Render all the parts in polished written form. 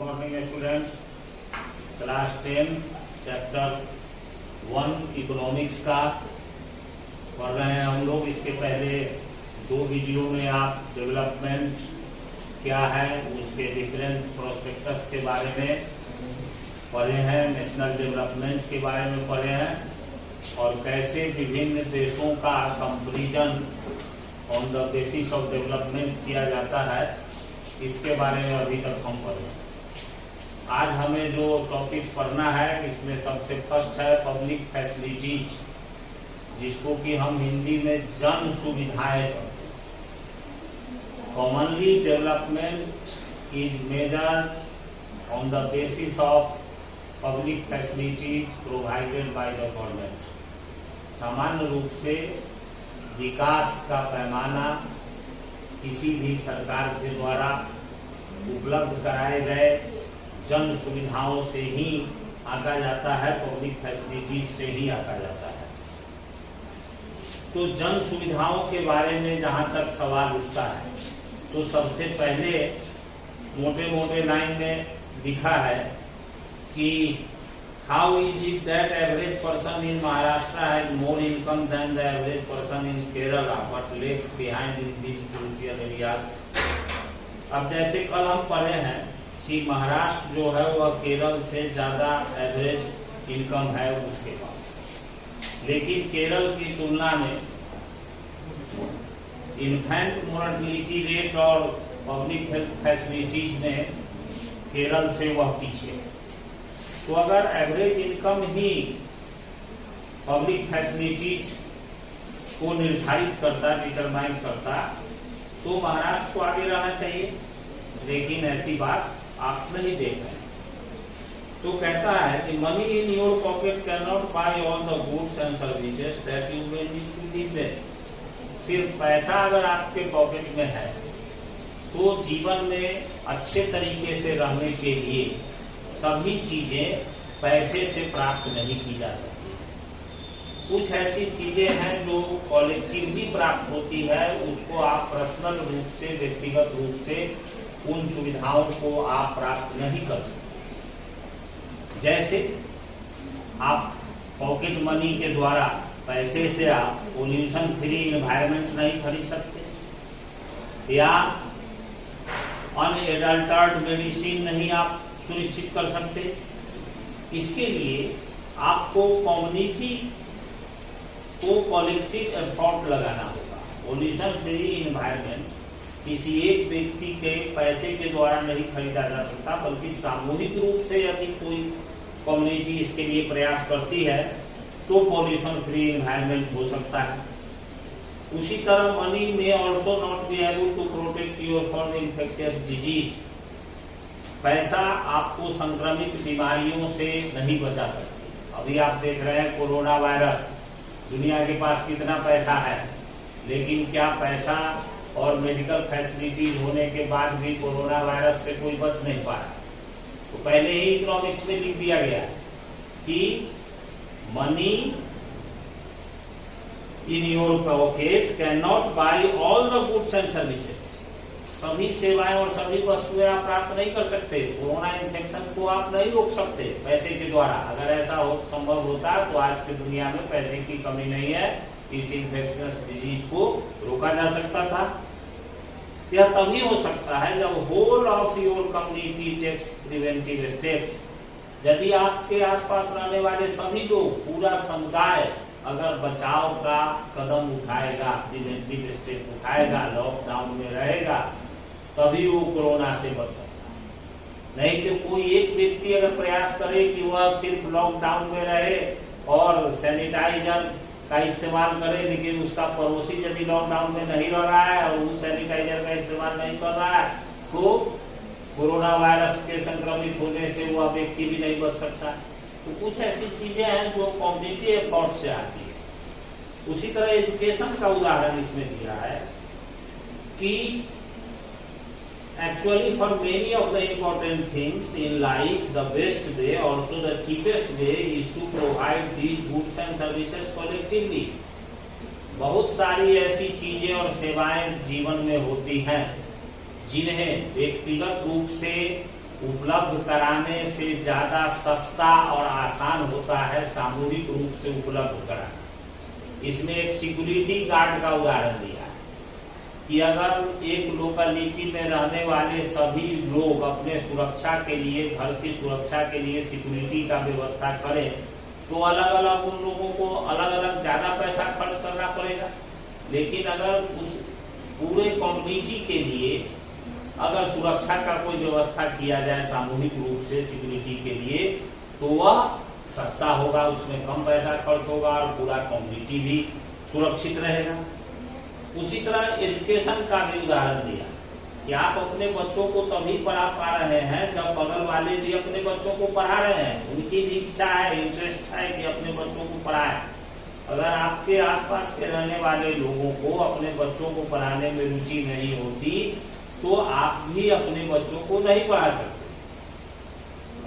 Morning students. Class 10 chapter 1 economics का पढ़ रहे हैं हम लोग। इसके पहले दो वीडियो में आप डेवलपमेंट क्या है उसके डिफरेंट प्रोस्पेक्टस के बारे में पढ़े हैं, नेशनल डेवलपमेंट के बारे में पढ़े हैं और कैसे विभिन्न देशों का comparison on the basis of development किया जाता है, इसके बारे में अभी तक हम पढ़े। आज हमें जो टॉपिक्स पढ़ना है इसमें सबसे फर्स्ट है पब्लिक फैसिलिटीज, जिसको कि हम हिंदी में जन सुविधाएं कहते हैं। Commonly development is measured on the basis of public facilities provided by the government. सामान्य रूप से विकास का पैमाना किसी भी सरकार के द्वारा उपलब्ध कराए गए जन सुविधाओं से ही आंका जाता है, पब्लिक फैसिलिटीज से ही आंका जाता है। तो जन सुविधाओं के बारे में जहाँ तक सवाल उठता है तो सबसे पहले मोटे मोटे लाइन में लिखा है कि how is it that average person in Maharashtra has more income than the average person in Kerala but lags behind in this crucial areas. अब जैसे कल हम पढ़े हैं कि महाराष्ट्र जो है वह केरल से ज़्यादा एवरेज इनकम है उसके पास, लेकिन केरल की तुलना में इन्फेंट मोर्टेलिटी रेट और पब्लिक हेल्थ फैसिलिटीज में केरल से वह पीछे। तो अगर एवरेज इनकम ही पब्लिक फैसिलिटीज को निर्धारित करता, डिटरमाइन करता, तो महाराष्ट्र को आगे रहना चाहिए, लेकिन ऐसी बात आप नहीं देख रहे। तो कहता है कि money in your pocket can not buy all the goods and services that you may need to live there. सिर्फ पैसा अगर आपके पॉकेट में है तो जीवन में अच्छे तरीके से रहने के लिए सभी चीजें पैसे से प्राप्त नहीं की जा सकती। कुछ ऐसी चीजें हैं जो कॉलेक्टिवली प्राप्त होती है, उसको आप पर्सनल रूप से, व्यक्तिगत रूप से उन सुविधाओं को आप प्राप्त नहीं कर सकते। जैसे आप पॉकेट मनी के द्वारा पैसे से आप पोल्यूशन फ्री एनवायरनमेंट नहीं खरीद सकते, या अनएडल्टर्ड मेडिसिन नहीं आप सुनिश्चित कर सकते। इसके लिए आपको कम्युनिटी को कलेक्टिव एफर्ट लगाना होगा। पोल्यूशन फ्री एनवायरनमेंट किसी एक व्यक्ति के पैसे के द्वारा नहीं खरीदा जा सकता, बल्कि सामूहिक रूप से यदि कोई कम्युनिटी इसके लिए प्रयास करती है तो पोल्यूशन फ्री एनवायरनमेंट हो सकता है। उसी तरह money may also not be able to protect your from infectious disease. पैसा आपको संक्रमित बीमारियों से नहीं बचा सकती। अभी आप देख रहे हैं कोरोना वायरस, दुनिया के पास कितना पैसा है, लेकिन क्या पैसा और मेडिकल फैसिलिटीज होने के बाद भी कोरोना वायरस से कोई बच नहीं पा रहा। तो पहले ही इकोनॉमिक्स में लिख दिया गया कि money in your pocket can not buy all the goods and services. सभी सेवाएं और सभी वस्तुएं आप प्राप्त नहीं कर सकते। कोरोना इन्फेक्शन को आप नहीं रोक सकते पैसे के द्वारा। अगर ऐसा संभव होता तो आज की दुनिया में पैसे की कमी नहीं है, इस इन्फेक्शियस डिजीज को रोका जा सकता था। यह तभी हो सकता है जब whole of your community takes preventive steps. यदि आपके आसपास रहने वाले सभी लोग, पूरा समुदाय अगर बचाव का कदम उठाएगा, प्रिवेंटिव स्टेप उठाएगा, लॉकडाउन में रहेगा, तभी वो कोरोना से बच सकता है। नहीं तो कोई एक व्यक्ति अगर प्रयास करे कि वह सिर्फ लॉकडाउन में रहे और सैनिटाइजर का इस्तेमाल करे, लेकिन उसका पड़ोसी यदि लॉकडाउन में नहीं रह रहा है और वो सैनिटाइजर का इस्तेमाल नहीं कर रहा है, तो कोरोना वायरस के संक्रमित होने से वह व्यक्ति भी नहीं बच सकता। तो कुछ ऐसी चीजें हैं जो कम्युनिटी एफर्ट से आती है। उसी तरह एजुकेशन का उदाहरण इसमें दिया है कि actually for many of the important things in life the best way, also the cheapest way is to provide these goods and services collectively. बहुत सारी ऐसी चीजें और सेवाएं जीवन में होती हैं जिन्हें व्यक्तिगत रूप से उपलब्ध कराने से ज्यादा सस्ता और आसान होता है सामूहिक रूप से उपलब्ध कराना। इसमें एक सिक्योरिटी गार्ड का उदाहरण दिया है कि अगर एक लोकेलिटी में रहने वाले सभी लोग अपने सुरक्षा के लिए, घर की सुरक्षा के लिए सिक्योरिटी का व्यवस्था करें तो अलग अलग उन लोगों को अलग अलग ज्यादा पैसा खर्च करना पड़ेगा। लेकिन अगर उस पूरे कम्युनिटी के लिए अगर सुरक्षा का कोई व्यवस्था किया जाए सामूहिक रूप से सिक्योरिटी के लिए तो वह सस्ता होगा, उसमें कम पैसा खर्च होगा और पूरा कम्युनिटी भी सुरक्षित रहेगा। उसी तरह एजुकेशन का भी उदाहरण दिया कि आप अपने बच्चों को तभी पढ़ा पा रहे हैं जब बगल वाले भी अपने बच्चों को पढ़ा रहे हैं, उनकी भी इच्छा है, इंटरेस्ट है कि अपने बच्चों को पढ़ाएं। अगर आपके आसपास के रहने वाले लोगों को अपने बच्चों को पढ़ाने में रुचि नहीं होती तो आप भी अपने बच्चों को नहीं पढ़ा सकते।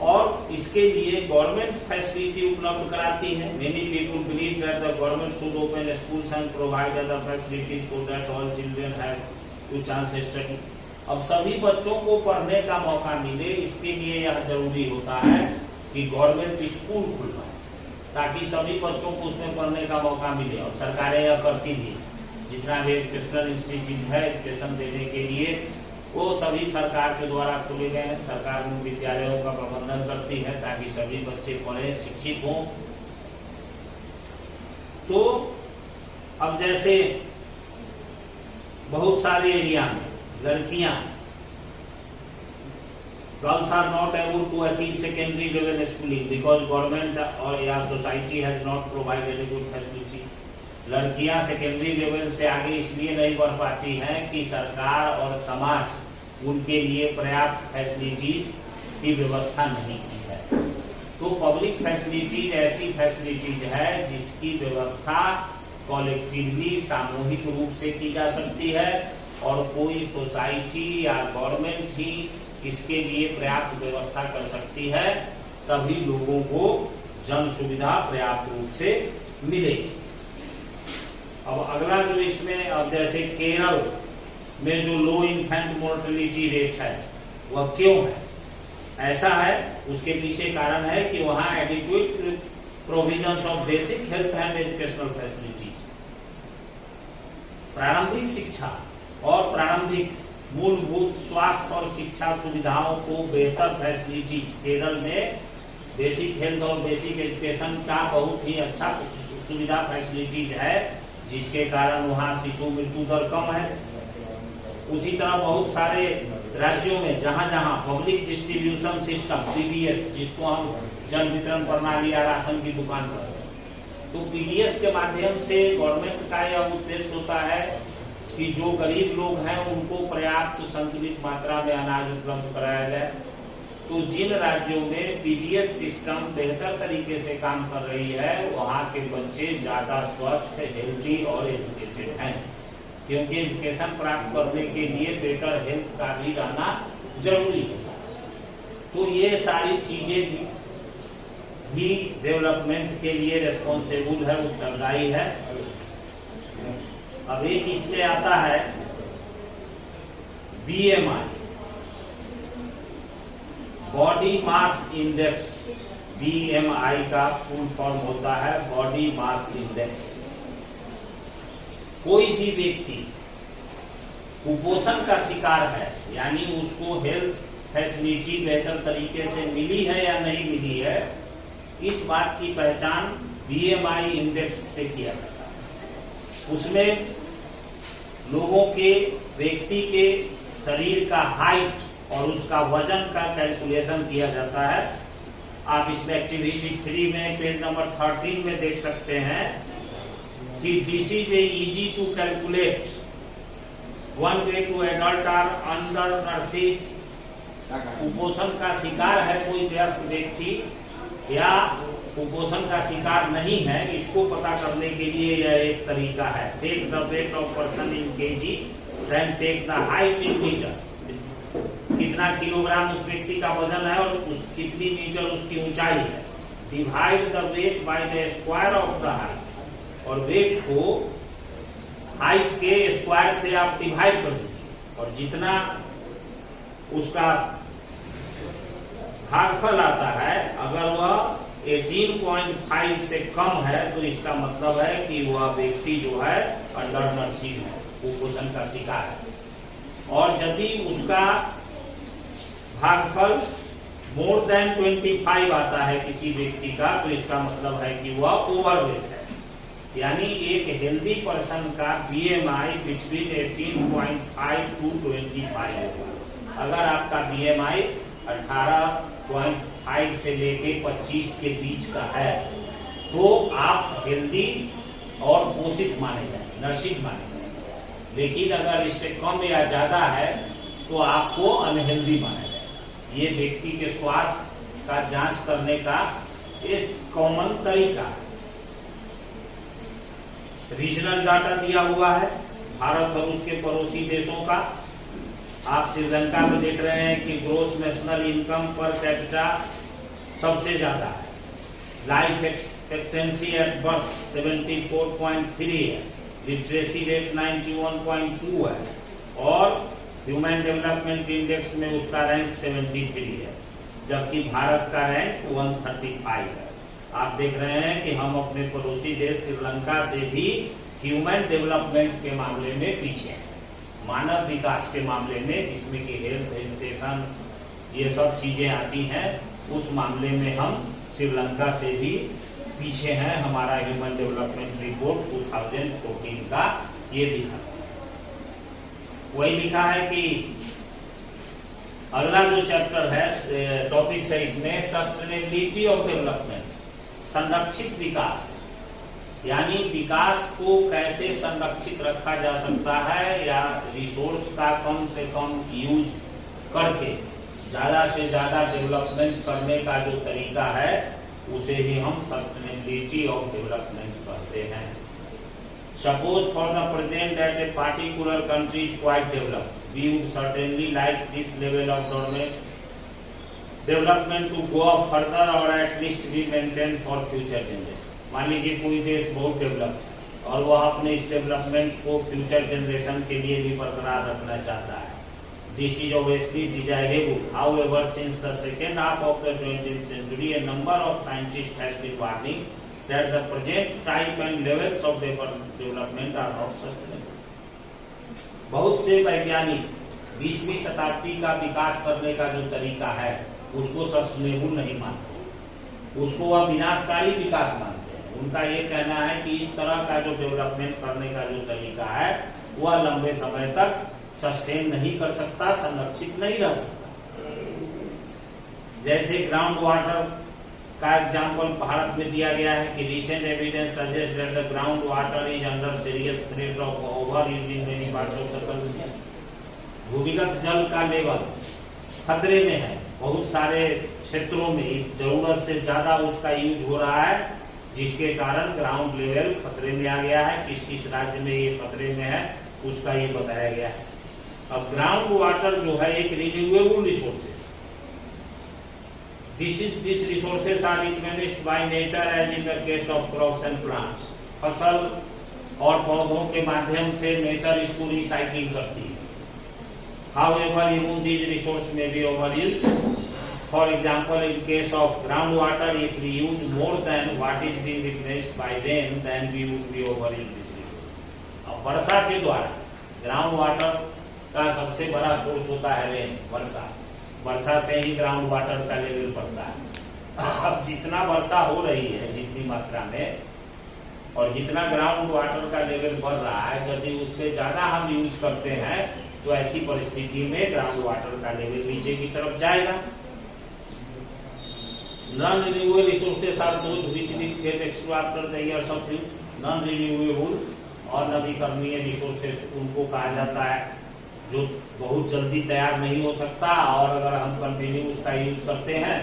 और इसके लिए गवर्नमेंट फैसिलिटी उपलब्ध कराती है। Many people believe that the government should open schools and provide the facilities so that all children have to chance study. अब सभी बच्चों को पढ़ने का मौका मिले, इसके लिए यह जरूरी होता है कि गवर्नमेंट स्कूल खुलवाए ताकि सभी बच्चों को उसमें पढ़ने का मौका मिले। और सरकारें यह करती भी, जितना भी एजुकेशनल इंस्टीट्यूट है एजुकेशन देने के लिए वो सभी सरकार के द्वारा खोले गए हैं। सरकार उन विद्यालयों का प्रबंधन करती है ताकि सभी बच्चे पढ़े, शिक्षित हों। तो अब जैसे बहुत सारे एरिया में लड़कियां, girls are not able to achieve secondary level schooling because government और या society has not provided a good facility. लड़कियां सेकेंडरी लेवल से आगे इसलिए नहीं बढ़ पाती हैं कि सरकार और समाज उनके लिए पर्याप्त फैसिलिटीज की व्यवस्था नहीं की है। तो पब्लिक फैसिलिटीज ऐसी फैसिलिटीज है जिसकी व्यवस्था कॉलेक्टिवली सामूहिक रूप से की जा सकती है और कोई सोसाइटी या गवर्नमेंट ही इसके लिए पर्याप्त व्यवस्था कर सकती है, तभी लोगों को जन सुविधा पर्याप्त रूप से मिलेगी। अब अगला जो इसमें, अब जैसे केरल में जो लो इन्फेंट मोर्टेलिटी रेट है वह क्यों है? ऐसा है, उसके पीछे कारण है कि वहाँ adequate provisions of basic health and educational facilities, प्रारंभिक शिक्षा और प्रारंभिक मूलभूत स्वास्थ्य और शिक्षा सुविधाओं को बेहतर फैसिलिटीज, केरल में बेसिक हेल्थ और बेसिक एजुकेशन का बहुत ही अच्छा सुविधा फैसिलिटीज है जिसके कारण वहाँ शिशु मृत्यु दर कम है। उसी तरह बहुत सारे राज्यों में जहाँ जहाँ पब्लिक डिस्ट्रीब्यूशन सिस्टम पीडीएस, जिसको हम जन वितरण प्रणाली या राशन की दुकान पर, तो पीडीएस के माध्यम से गवर्नमेंट का यह उद्देश्य होता है कि जो गरीब लोग हैं उनको पर्याप्त संतुलित मात्रा में अनाज उपलब्ध कराया जाए। तो जिन राज्यों में पीडीएस सिस्टम बेहतर तरीके से काम कर रही है वहाँ के बच्चे ज्यादा स्वस्थ, हेल्दी और एजुकेटेड हैं, क्योंकि एजुकेशन प्राप्त करने के लिए बेटर हेल्थ का भी रहना जरूरी है। तो ये सारी चीजें भी डेवलपमेंट के लिए रेस्पॉन्सिबल है, उत्तरदायी है। अब एक इसमें आता है BMI, body mass index. BMI का फुल फॉर्म होता है बॉडी मास इंडेक्स। कोई भी व्यक्ति कुपोषण का शिकार है, यानी उसको हेल्थ फैसिलिटी बेहतर तरीके से मिली है या नहीं मिली है, इस बात की पहचान बीएमआई इंडेक्स से किया जाता है। उसमें लोगों के, व्यक्ति के शरीर का हाइट और उसका वजन का कैलकुलेशन किया जाता है। आप इसमें एक्टिविटी 3 में पेज नंबर 13 में देख सकते हैं कि this is easy to calculate. One way to adult are undernourished. कुपोषण का शिकार है कोई वयस्क व्यक्ति या कुपोषण का शिकार नहीं है, इसको पता करने के लिए यह एक तरीका है। Take the weight of person in kg, then take the height in metre. कितना किलोग्राम उस व्यक्ति का वजन है और कितनी मीटर उसकी ऊंचाई है। Divide the weight by the square of the height, और वेट को हाइट के स्क्वायर से आप डिवाइड कर दीजिए और जितना उसका भागफल आता है, अगर वह 18.5 से कम है तो इसका मतलब है कि वह व्यक्ति जो है अंडर नर्सिंग है, कुपोषण का शिकार है। और यदि उसका भागफल मोर देन 25 आता है किसी व्यक्ति का, तो इसका मतलब है कि वह ओवरवेट है। यानी एक हेल्दी पर्सन का BMI बिटवीन 18.5 टू 25 होगा। अगर आपका BMI 18.5 से लेके 25 के बीच का है तो आप हेल्दी और पोषित माने जाए, नर्सिंग माने जाए। लेकिन अगर इससे कम या ज्यादा है तो आपको अनहेल्दी माना जाए। ये व्यक्ति के स्वास्थ्य का जांच करने का एक कॉमन तरीका है। रीजनल डाटा दिया हुआ है भारत और उसके पड़ोसी देशों का। आप श्रीलंका में देख रहे हैं कि gross national income per capita सबसे ज्यादा है। लाइफ एक्सपेक्टेंसी एट बर्थ 74.3 है, लिटरेसी रेट 91.2 है और ह्यूमन डेवलपमेंट इंडेक्स में उसका रैंक 73 है, जबकि भारत का रैंक 135 है। आप देख रहे हैं कि हम अपने पड़ोसी देश श्रीलंका से भी ह्यूमन डेवलपमेंट के मामले में पीछे हैं। मानव विकास के मामले में, जिसमें कि हेल्थ, एजुकेशन, ये सब चीजें आती हैं, उस मामले में हम श्रीलंका से भी पीछे हैं। हमारा ह्यूमन डेवलपमेंट रिपोर्ट 2014 का ये दिखा, वही लिखा है कि अगला जो चैप्टर है, टॉपिक्स है इसमें सस्टेनेबिलिटी ऑफ डेवलपमेंट, संरक्षित विकास, यानी विकास को कैसे संरक्षित रखा जा सकता है या रिसोर्स का कम से कम यूज करके ज्यादा से ज्यादा डेवलपमेंट करने का जो तरीका है उसे ही हम सस्टेनेबिलिटी ऑफ डेवलपमेंट कहते हैं। Suppose for the present that a particular country is quite developed, we would certainly like this level of development to go up further or at least be maintained for future generation. मान लीजिए कोई देश बहुत develop है और वह अपने इस डेवलपमेंट को फ्यूचर जनरेशन के लिए भी बरकरार रखना चाहता है। This is obviously desirable. However, since the second half of the 20th century, a number of scientists have been warning that the present type and levels of development are not sustainable. बहुत से वैज्ञानिक 20वीं शताब्दी का विकास करने का जो तरीका है उसको सस्टेनेबल नहीं मानते, उसको वह विनाशकारी विकास मानते हैं। उनका ये कहना है कि इस तरह का जो डेवलपमेंट करने का जो तरीका है वह लंबे समय तक सस्टेन नहीं कर सकता, संरक्षित नहीं रह सकता। जैसे ग्राउंड वाटर का एग्जाम्पल भारत में दिया गया है कि recent evidence suggest that the ground water is under serious threat of over use in many parts of the country. भूमिगत जल का लेवल खतरे में है, बहुत सारे क्षेत्रों में जरूरत से ज्यादा उसका यूज हो रहा है, जिसके कारण ग्राउंड लेवल खतरे में आ गया है। किस किस राज्य में ये खतरे में है उसका ये बताया गया है। अब ग्राउंड वाटर जो है एक renewable resources, These resources are replenished by nature as in the case of crops and plants. फसल और पौधों के माध्यम से नेचर इसको रिसाइकिल करती है। However, even these resources may be overused. For example, in case of groundwater, if we use more than what is being replenished by rain, then we would be overused this resource. अब वर्षा के द्वारा ground water का सबसे बड़ा source होता है rain, वर्षा। वर्षा से ही ground water का लेवल बढ़ता है। अब जितना वर्षा हो रही है जितनी मात्रा में और जितना ग्राउंड वाटर का लेवल बढ़ रहा है, यदि उससे ज्यादा हम यूज करते हैं तो ऐसी परिस्थिति में ग्राउंड वाटर का लेवल नीचे की तरफ जाएगा। Non renewable resources are those which get extracted after the years of use. Non renewable और नवीकरणीय रिसोर्सेस उनको कहा जाता है जो बहुत जल्दी तैयार नहीं हो सकता और अगर हम कंटिन्यू उसका यूज करते हैं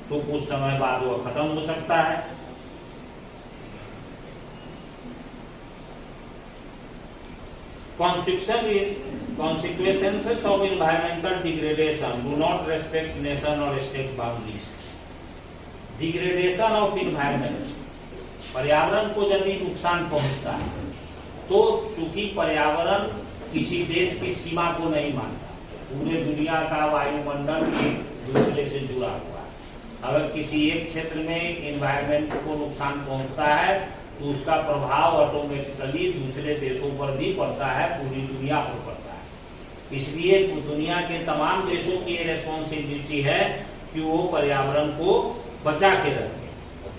तो कुछ समय बाद वो खत्म हो सकता है। Consequences of environmental degradation do not respect nation or state boundaries. Degradation of environment, पर्यावरण को यदि नुकसान पहुंचता है तो चूंकि पर्यावरण किसी देश की सीमा को नहीं मानता, पूरे दुनिया का वायुमंडल एक दूसरे से जुड़ा हुआ है, अगर किसी एक क्षेत्र में इन्वायरमेंट को नुकसान पहुंचता है तो उसका प्रभाव ऑटोमेटिकली दूसरे देशों पर भी पड़ता है, पूरी दुनिया पर पड़ता है। इसलिए दुनिया के तमाम देशों की रिस्पॉन्सिबिलिटी है कि वो पर्यावरण को बचा के रखें।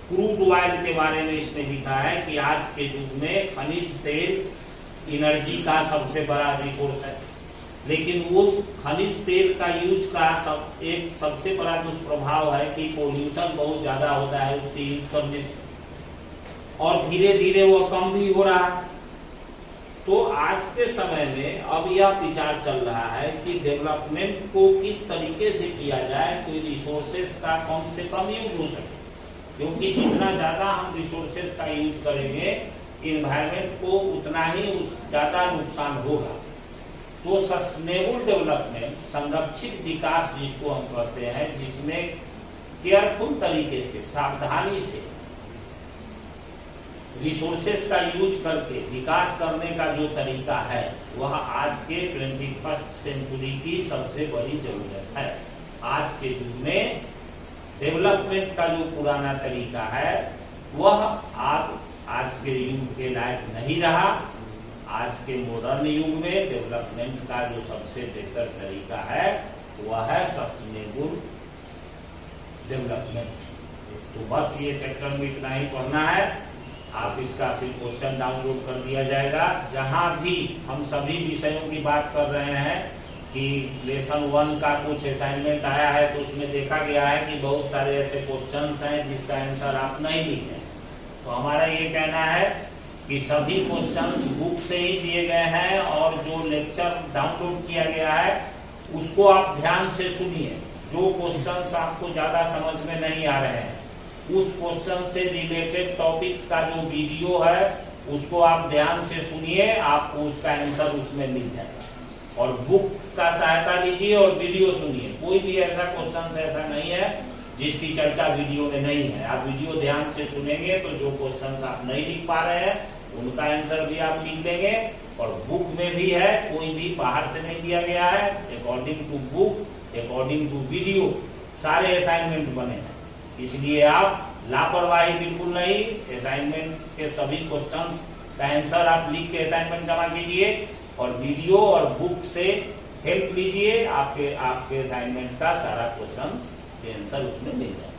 क्रूड ऑयल के बारे में इसमें लिखा है कि आज के युग में खनिज तेल एनर्जी का सबसे बड़ा रिसोर्स है, लेकिन उस खनिज तेल का यूज का सबसे बड़ा दुष्प्रभाव है कि पोल्यूशन बहुत ज्यादा होता है उसके यूज करने से, और धीरे धीरे वो कम भी हो रहा है। तो आज के समय में अब यह विचार चल रहा है कि डेवलपमेंट को किस तरीके से किया जाए कि रिसोर्सेज का कम से कम यूज हो सके, क्योंकि जितना ज्यादा हम रिसोर्सेज का यूज करेंगे इन्वायरमेंट को उतना ही ज्यादा नुकसान होगा। तो सस्टेनेबल डेवलपमेंट, संरक्षित विकास जिसको हम कहते हैं, जिसमें केयरफुल तरीके से, सावधानी से रिसोर्सेज का यूज करके विकास करने का जो तरीका है वह आज के 21st सेंचुरी की सबसे बड़ी जरूरत है। आज के युग में डेवलपमेंट का जो पुराना तरीका है वह आज के युग के लायक नहीं रहा। आज के मॉडर्न युग में डेवलपमेंट का जो सबसे बेहतर तरीका है वह है सस्टेनेबल डेवलपमेंट। तो बस ये चैप्टर में इतना ही पढ़ना है। आप इसका फिर क्वेश्चन डाउनलोड कर दिया जाएगा। जहां भी हम सभी विषयों की बात कर रहे हैं कि लेसन 1 का कुछ असाइनमेंट आया है तो उसमें देखा गया है कि बहुत सारे ऐसे क्वेश्चंस हैं जिसका आंसर आप नहीं लिखे। तो हमारा ये कहना है कि सभी क्वेश्चंस बुक से ही दिए गए हैं और जो लेक्चर डाउनलोड किया गया है उसको आप ध्यान से सुनिए। जो क्वेश्चंस आपको ज्यादा समझ में नहीं आ रहे हैं उस क्वेश्चन से रिलेटेड टॉपिक्स का जो वीडियो है उसको आप ध्यान से सुनिए, आपको उसका आंसर उसमें मिल जाएगा। और बुक का सहायता लीजिए और वीडियो सुनिए। कोई भी ऐसा क्वेश्चन ऐसा नहीं है जिसकी चर्चा वीडियो में नहीं है। आप वीडियो ध्यान से सुनेंगे तो जो क्वेश्चन आप नहीं लिख पा रहे हैं उनका आंसर भी आप लिख लेंगे। और बुक में भी है, कोई भी बाहर से नहीं दिया गया है। According to book, according to video सारे असाइनमेंट बने हैं। इसलिए आप लापरवाही बिल्कुल नहीं, असाइनमेंट के सभी क्वेश्चंस का आंसर आप लिख के असाइनमेंट जमा कीजिए और वीडियो और बुक से हेल्प लीजिए। आपके असाइनमेंट का सारा क्वेश्चंस के आंसर उसमें मिल जाए।